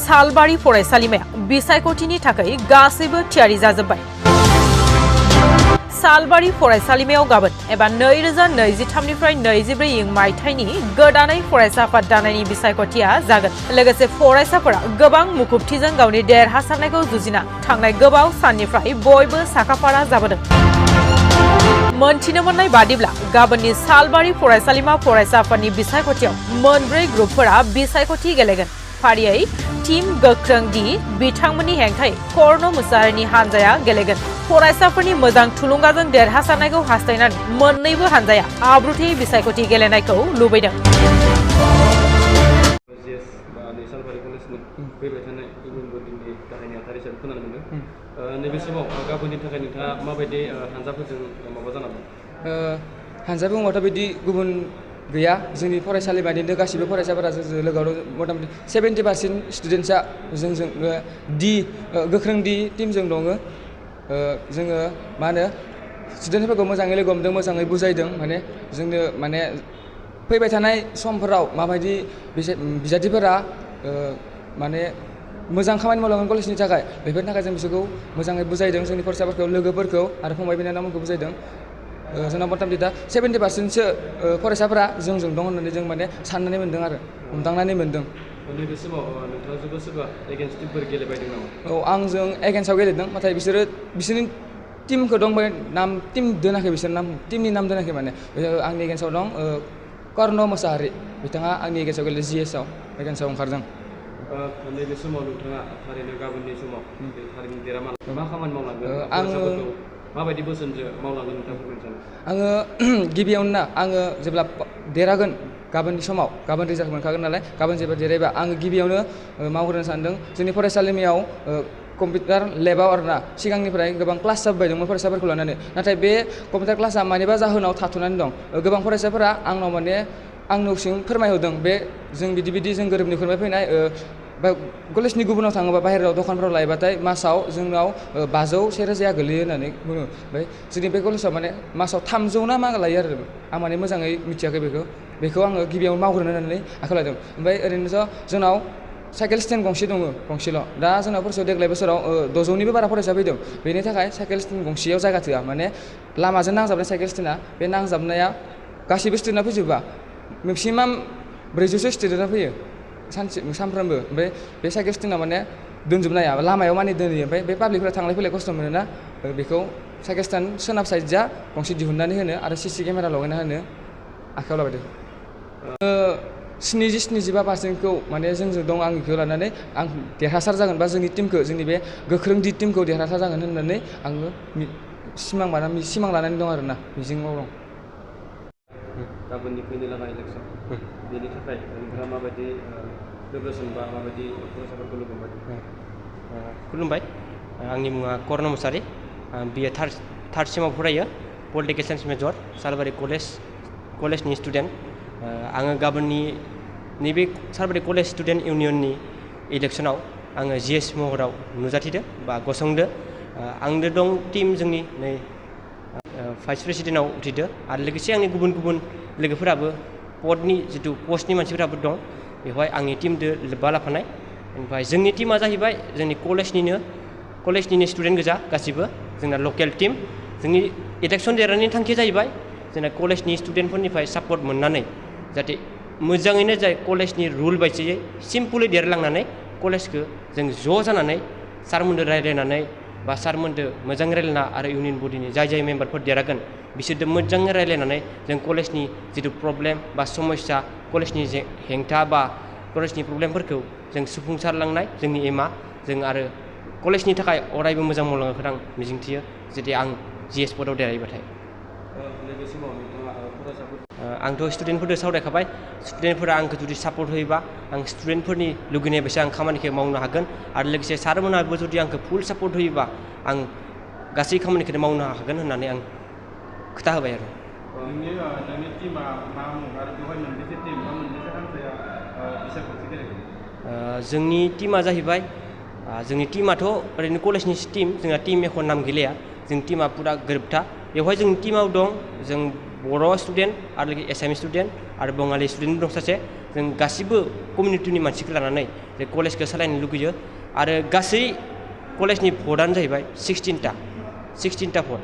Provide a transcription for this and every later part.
सालबारि फरायसालिमाया बिसायख'थिनि थाखाय गासैबो थियारि जाजोब्बाय। सालबारि फरायसालिमायाव गाबोन एबा 2023निफ्राय 24 मायथाइनि गोदानै फरायसा आफाद दानायनि बिसायख'थिया जागोन। लोगोसे फरायसाफोरा गोबां मुखुबथिजों गावनि देरहासारनायखौ जुजिना थांनाय गोबाव साननिफ्राय बयबो साखाफारा जाबोदों। मोनथिनो मोननाय बादिब्ला गाबोननि सालबारि फरायसालिमा फरायसा आफादनि बिसायख'थियाव मोनब्रै ग्रुपफोरा बिसायख'थि गेलेगोन। फारियै टीम गोख्रों दि बिथांमोननि हेंथायै कर्ण मुसाहारिनि हानजाया गेलेगोन। फरायसाफोरनि मोजां थुलुंगाजों देरहासारनायखौ हास्थायनानै मोन्नैबो हानजाया आब्रुथियै बिसायख'थि गेलेनायखौ लुबैदों। नैबे समाव गाबोननि थाखाय नोंथाङा माबायदि हानजाफोरजों माबा जानांगौ? हानजा बुङोबाथ' बिदि गुबुन गैया। जोंनि फरायसालिमानिनो गासिबो फरायसाफोरा जोंजों लोगोआव दं। मथा मथि 70% स्टुडेन्टसा जोंजों गोख्रों दि टीमजों दङ। जोङो मा होनो स्टुडेन्टफोरखौ मोजाङै लोगो हमदों, मोजाङै बुजायदों। जोंनो फैबाय थानाय समफोराव माबायदि बिजाथिफोरा मोजां खामानि मावलांगोन कलेजनि थाखाय, बेफोरनि थाखाय जों बिसोरखौ मोजाङै बुजायदों। जोंनि फरायसाफोरखौ, लोगोफोरखौ आरो फंबाय बिनानावमोनखौ बुजायदों। जोंना मथा मथि दा 70%सो फरायसाफोरा जोंजों दं होननानै जों साननानै मोन्दों आरो हमदांनानै मोन्दों। नैबे समाव नोंथाङा सोरबा एगेन्स्ट टिमफोर गेलेबायदों नामा? औ, आंजों एगेन्स्टआव गेलेदों। नाथाय बिसोरनि टीमखौ दं, टीम दोनाखै, टीमनि नाम दोनाखै। आंनि एगेन्स्टआव दं कर्ण मुसाहारि। बिथाङा आंनि एगेन्स्टआव गेलेदों, GS आव एगेन्स्टआव ओंखारदों। नैबे समाव नोंथाङा थारैनो गाबोननि समाव थारैनो देरहामालांगोन। मा खामानि मावलांगोन? आङो माबायदि बोसोनजों मावलांगोन नोंथाङा फोरमायनो सानो? आङो गिबियावनो आङो जेब्ला देरहागोन, गाबोननि समाव, गाबोन रिजाल्ट मोनखागोन नालाय, गाबोन जेब्ला देरहायोबा आङो गिबियावनो मावग्रोनो सानदों जोंनि फरायसालिमायाव कम्पिउटार लेबाव आरोना। सिगांनिफ्राय गोबां क्लास जाबोबाय दंमोन फरायसाफोरखौ लानानै, नाथाय बे कम्पिउटार क्लासआ मानिबा जाहोनाव थाथ'नानै दं। गोबां फरायसाफोरा आंनावसिम फोरमायहरदों, जों बिदि जों गोरोबनिफ्राय फैनाय कलेजनि गुबुनाव थाङोबा बाहेरायाव दखानफोराव लायोबाथाय मासाव जोंनाव 500-1000 गोलैयो होननानै बुङो। ओमफ्राय जोंनि बे कलेजाव मासाव 300 ना मा लायो आरो। आं मोजाङै मिथियाखै बेखौ आङो गिबियावनो मावग्रोनो होननानै आखायाव लादों। ओमफ्राय ओरैनोथ' जोंनाव साइकेल स्टेन्ड गंसेल'। दा जोंनाव फरायसायाव देग्लाय बोसोराव 600निबो बारा फरायसा फैदों। बेनि थाखाय साइकेल स्टेन्ड गंसेयाव जायगा थोआ। लामाजों नांजाबनाय साइकेल स्टेन्डआ, बे नांजाबनाया गासैबो स्टुडेन्टआ फैजोबा। मेक्सिमाम 400 स्टुडेन्टआ फैयो सानफ्रोमबो। ओमफ्राय बे साइकेल स्टेन्डआ दोनजोबनो हाया, लामायाव दोनहैयो। ओमफ्राय बे पाब्लिकफोरा थांलाय फैलाय खस्थ' मोनोना, बेखौ साइकेल स्टेन्ड सोनाब साइडजा गंसे दिहुननानै होनो आरो CC केमेरा लगायना होनो आखायाव लाबाय। 70-75%खौ जोंजों दं। आं बेखौ लानानै आं देरहासार जागोन, बा जोंनि टीमखौ, जोंनि बे गोख्रों दि टीमखौ देरहासार जागोन होननानै आङो सिमां लानानै दं आरोना, मिजिङाव दं। गाबोननि फैनो लागा इलेक्सन, बेनि थाखाय नोंथाङा माबायदि प्रिपारेसन बा माबायदि फरायसाफोरखौ लोगो मोनबाय? खुलुमबाय, आंनि मुङा कर्ण मुसाहारि। BA थार्ड सेमाव फरायो, पलिटिकेल साइन्स मेजर, सालबारि कलेजनि स्टुडेन्ट। आङो गाबोननि नैबे सालबारि कलेज स्टुडेन्ट इउनियननि इलेक्सनाव आङो GS महराव नुजाथिदो बा गसंदो। आंनो दं टीम, जोंनि भाइस प्रेसिडेन्टआव उथ्रिदो, आरो लोगोसे आंनि गुबुन लोगोफोराबो पस्टनि मानसिफोराबो दं। बेवहाय आंनि टीमजों लोब्बा लाफानाय। ओमफ्राय जोंनि टीमा जाहैबाय जोंनि कलेजनिनो स्टुडेन्ट गोजा गासिबो, जोंना लकेल टीम। जोंनि इलेक्सन देरहानायनि थांखिया जाहैबाय जोंना कलेजनि स्टुडेन्टफोरनिफ्राय सापर्ट मोननानै जाहाथे मोजाङैनो जाय कलेजनि रुल बायदियै सिम्पलै देरलांनानै कलेजखौ जों ज' जानानै सारमोनदो रायज्लायनानै बा सारमोनदो मोजां रायज्लायना आरो इउनियन बडिनि जाय मेम्बारफोर देरहागोन बिसोरजों मोजाङै रायज्लायनानै जों कलेजनि जिथु प्रब्लेम बा समस्या, कलेजनि हेंथा बा कलेजनि प्रब्लेमफोरखौ जों सुफुंसारलांनाय जोंनि एमआ। जों आरो कलेजनि थाखाय अरायबो मोजां मावलांगोन आं मिजिंथियो, जुदि आं GS पदआव देरहायोबाथाय। आंथ' स्टुडेन्टफोरजों सावरायखाबाय। स्टुडेन्टफोरा आंखौ जुदि सापर्ट होयोबा आं स्टुडेन्टफोरनि लुगैनाय बायसा आं खामानिखौ मावनो हागोन, आरो लोगोसे सारमोनहाबो जुदि आंखौ फुल सापर्ट होयोबा आं गासै खामानिखौनो मावनो हागोन होननानै आं खोथा होबाय आरो। नोंनि टीमा मा मुं आरो बेवहाय मोनबेसे टीम बा मोनबेसे हानजाया बिसायख'थि गेलेगोन? जोंनि टीमा जाहैबाय, जोंनि टीमाथ' ओरैनो कलेजनि टीम, जोंना टीम एख' नाम गैलाया। जोंनि टीमा पुरा गोरोबथा। बेवहाय जोंनि टीमाव दं जों बर' स्टुडेन्ट आरो एसामिस स्टुडेन्ट आरो बङालि स्टुडेन्ट दं सासे जों गासिबो कमिउनिटिनि मानसिखौ लानानै जे कलेजखौ सालायनो लुगैयो आरो गासै कलेजनि भटआनो जाहैबाय 16टा भट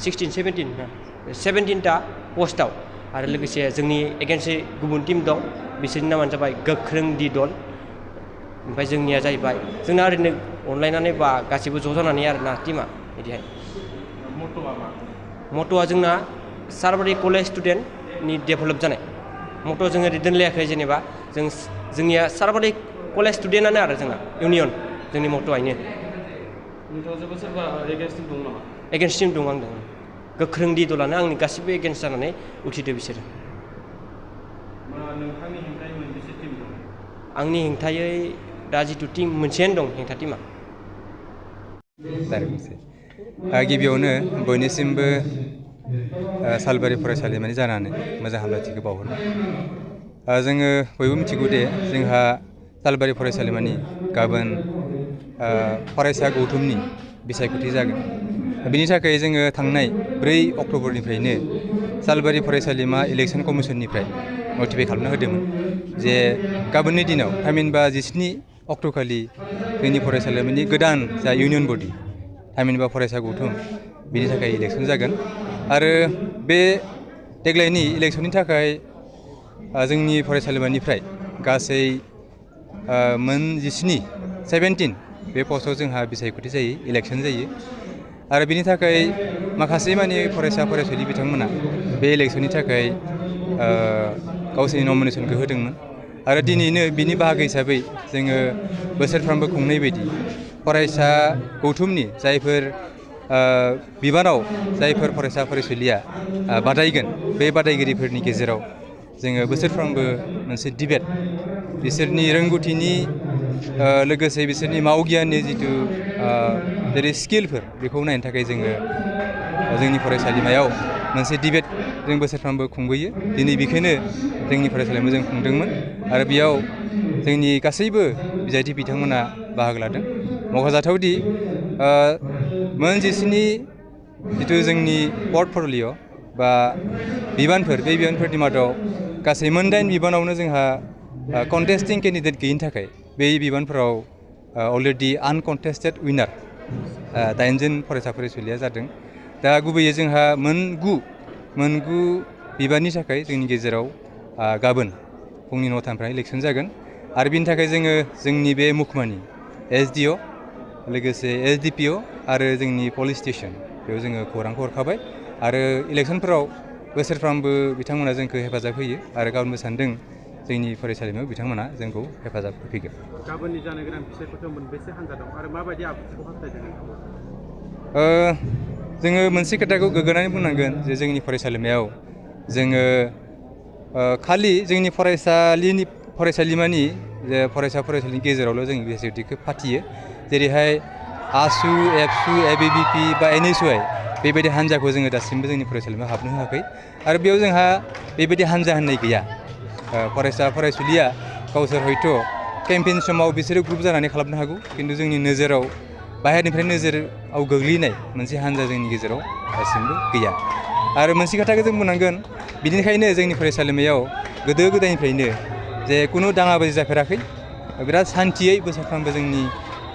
17टा पस्टआव आरो लोगोसे जोंनि एगेन्स्टै गुबुन टिम दं बिसोरनि नामानो जाबाय गोख्रों दि दल ओमफ्राय जोंनिया जाहैबाय जोंना ओरैनो अनलायनानै बा गासिबो ज' जानानै आरोना टिमा बिदिहाय मट'आ जोंना सालबारि कलेज स्टुडेन्टनि डेभेलप जानाय मट' जोङो ओरै दोनलायाखै जेनेबा जोंनिया सालबारि कलेज स्टुडेन्टआनो आरो जोंना इउनियन जोंनि मट'आनो नोंथाङा सोरबा एगेन्स्ट टिम दं नामा एगेन्स्ट टिम दं आं दं गोख्रों दि दलानो आंनि गासिबो एगेन्स्ट जानानै उथिदो बिसोरो नोंथांनि हेंथायै मोनबेसे टिम दं आंनि हेंथायै दा जिथु टिम मोनसेयानो दं हेंथा टिमा गिबियावनो बयनिसिमबो सालबारि फरायसालिमानि जानानै मोजां हामलायथिखौ बावहरबाय जोङो बयबो मिथिगौ दे जोंहा सालबारि फरायसालिमानि गाबोन फरायसा गौथुमनि बिसायख'थि जागोन बिनि थाखाय जोङो थांनाय 4 अक्ट'बरनिफ्रायनो सालबारि फरायसालिमा इलेक्सन कमिसननिफ्राय नटिफाइ खालामना होदोंमोन जे गाबोननि दिनाव थामहिनबा 17 अक्ट'खालि जोंनि फरायसालिमानि गोदान जा इउनियन बडि थामहिनबा फरायसा गौथुम बिनि थाखाय इलेक्सन जागोन आरो बे देग्लायनि इलेक्सननि थाखाय जोंनि फरायसालिमानिफ्राय गासै मोन 17 बे पस्टआव जोंहा बिसायख'थि जायो इलेक्सन जायो आरो बिनि थाखाय माखासे माने फरायसा फरायसुलि बिथांमोना बे इलेक्सननि थाखाय गावसोरनि नमिनेसनखौ होदोंमोन आरो दिनैनो बिनि बाहागो हिसाबै जोङो बोसोरफ्रोमबो खुंनाय बायदि फरायसा गौथुमनि जायफोर बिबानाव जायफोर फरायसा फरायसुलिया बादायगोन बे बादायगिरिफोरनि गेजेराव जोङो बोसोरफ्रोमबो मोनसे डिबेट बिसोरनि रोंगौथिनि लोगोसे बिसोरनि मावगियाननि जिथु जेरै स्किलफोर बेखौ नायनो थाखाय जोङो जोंनि फरायसालिमायाव मोनसे डिबेट जों बोसोरफ्रोमबो खुंबोयो दिनै बेखौनो जोंनि फरायसालिमायाव जों खुंदोंमोन आरो बेयाव जोंनि गासैबो बिजाथि बिथांमोना बाहागो लादों मख'जाथावदि मोन 17 जिथु जोंनि पर्टफलिय' बा बिबानफोर बे बिबानफोरनि मादाव गासै मोन 8 बिबानावनो जोंहा कन्टेस्टिं केन्डिडेट गैयिनि थाखाय बे बिबानफोराव अलरेडि आनकन्टेस्टेड उइनार 8 जन फरायसा फरायसुलिया जादों दा गुबैयै जोंहा मोन 9 बिबाननि थाखाय जोंनि गेजेराव गाबोन फुंनि 9टानिफ्राय इलेक्सन जागोन आरो बिनि थाखाय जोङो जोंनि बे मुखमानि SDO लोगोसे SDPO आरो जोंनि पुलिस स्टेसन बेयाव जोङो खौरांखौ हरखाबाय आरो इलेक्सनफोराव बोसोरफ्रोमबो बिथांमोना जोंखौ हेफाजाब होयो आरो गाबोनबो सानदों जोंनि फरायसालिमायाव बिथांमोना जोंखौ हेफाजाब होफैगोन गाबोननि जानो गोनां बिसायख'थियाव मोनबेसे हान्जा दं आरो माबायदि आखुखौ हास्थायदों जोङो मोनसे खोथाखौ गोग्गानानै बुंनांगोन जे जोंनि फरायसालिमायाव जोङो खालि जोंनि फरायसालिमानि जे फरायसा फरायसुलिनि गेजेरावल' जों बिसायख'थिखौ फाथियो जेरैहाय ASU, एबसु, ABVP बा NSY बेबायदि हान्जाखौ जोङो दासिमबो जोंनि फरायसालिमायाव हाबनो होआखै आरो बेयाव जोंहा बेबायदि हान्जा होननाय गैया फरायसा फरायसुलिया गावसोर हयथ' केम्पेइन समाव बिसोरो ग्रुप जानानै खालामनो हागौ खिन्थु जोंनि नोजोराव बाहेरनिफ्राय नोजोराव गोग्लैनाय मोनसे हान्जा जोंनि गेजेराव दासिमबो गैया आरो मोनसे खोथाखौ जों बुंनांगोन बिनिखायनो जोंनि फरायसालिमायाव गोदो गोदायनिफ्रायनो जे खुनु दाङाबाजि जाफेराखै बिराद सान्थियै बोसोरफ्रोमबो जोंनि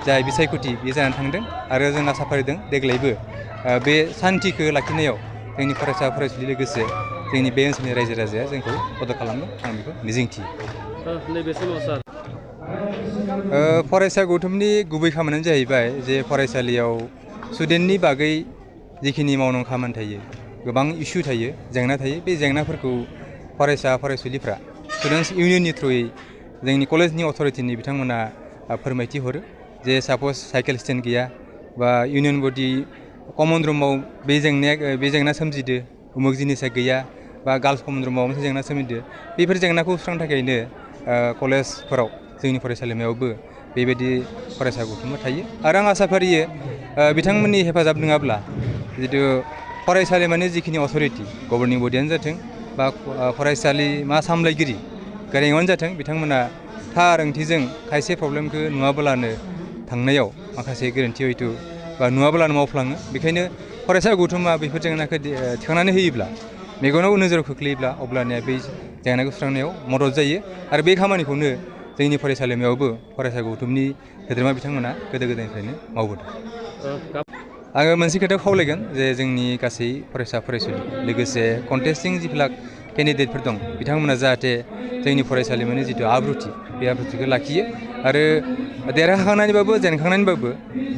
जाय बिसायख'थि बे जानानै थांदों आरो जों आसा फारिदों देग्लायबो बे सान्थिखौ लाखिनायाव जोंनि फरायसा फरायसुलि लोगोसे जोंनि बे ओनसोलनि रायजो राजाया जोंखौ मदद खालामगोन आं बेखौ मिजिंथियो नैबे समाव सार फरायसा गौथुमनि गुबै खामानियानो जाहैबाय जे फरायसालियाव स्टुडेन्टनि बागै जिखिनि मावनांगौ खामानि थायो गोबां इसु थायो जेंना थायो बे जेंनाफोरखौ फरायसा फरायसुलिफ्रा स्टुडेन्टस इउनियननि थ्रुयै जोंनि कलेजनि अथ'रिटिनि बिथांमोना फोरमायथि हरो जे साप'ज साइकेल स्टेन्ड गैया बा इउनियन बडि कमन रुमाव बे जेंना सोमजिदो उमुक जिनिसा गैया बा गार्लस कमन रुमाव मोनसे जेंना सोमजिदो बेफोर जेंनाखौ सुस्रांनो थाखायनो कलेजफोराव जोंनि फरायसालिमायावबो बेबायदि फरायसा गौथुमा थायो आरो आं आसा फारियो बिथांमोननि हेफाजाब नङाब्ला जितु फरायसालिमानि जिखिनि अथ'रिटि गभर्निं बडियानो जाथों बा फरायसालिमा सामलायगिरि गोरेङावनो जाथों बिथांमोना थार ओंथिजों खायसे प्रब्लेमखौ नुवाब्लानो थांनायाव माखासे गोरोन्थि हयथ' बा नुवाब्लानो मावफ्लाङो बेखायनो फरायसा गौथुमा बेफोर जेंनाखौ थिखांनानै होयोब्ला मेगनाव नोजोराव खोख्लैयोब्ला अब्लानिया बै जेंनाखौ सुस्रांनायाव मदद जायो आरो बे खामानिखौनो जोंनि फरायसालिमायावबो फरायसा गौथुमनि सोद्रोमा बिथांमोना गोदो गोदायनिफ्रायनो मावबोदों। आङो मोनसे खोथा खावलायगोन जे जोंनि गासै फरायसा फरायसुलि लोगोसे कन्टेस्टिं जिफोर केन्डिडेटफोर दं बिथांमोना जाहाथे जोंनि फरायसालिमानि जिथु आब्रुथि बे आब्रुथिखौ लाखियो आरो देरहाखांनानैबाबो जेनखांनानैबाबो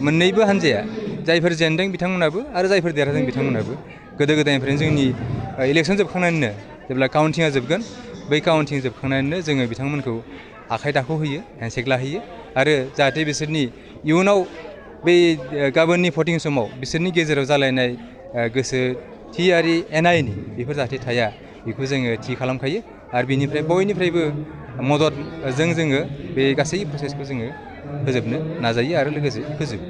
मोननैबो हान्जाया जायफोर जेनदों बिथांमोनाबो आरो जायफोर देरहादों बिथांमोनाबो गोदो गोदायनिफ्रायनो जोंनि इलेक्सन जोबखांनानैनो जेब्ला काउन्टिंआ जोबगोन बै काउन्टिं जोबखांनानैनो जोङो बिथांमोनखौ आखाइ दाखौ होयो हेन्डसेक लाहैयो आरो जाहाथे बिसोरनि इयुनाव बै गाबोननि भटिं समाव बिसोरनि गेजेराव जालायनाय गोसोथियारि एना एनि बेफोर जाहाथे थाया बेखौ जोङो थि खालामखायो आरो बिनिफ्राय बयनिफ्रायबो मददजों जोङो बे गासै प्रसेसखौ जोङो फोजोबनो नाजायो आरो लोगोसे फोजोबो।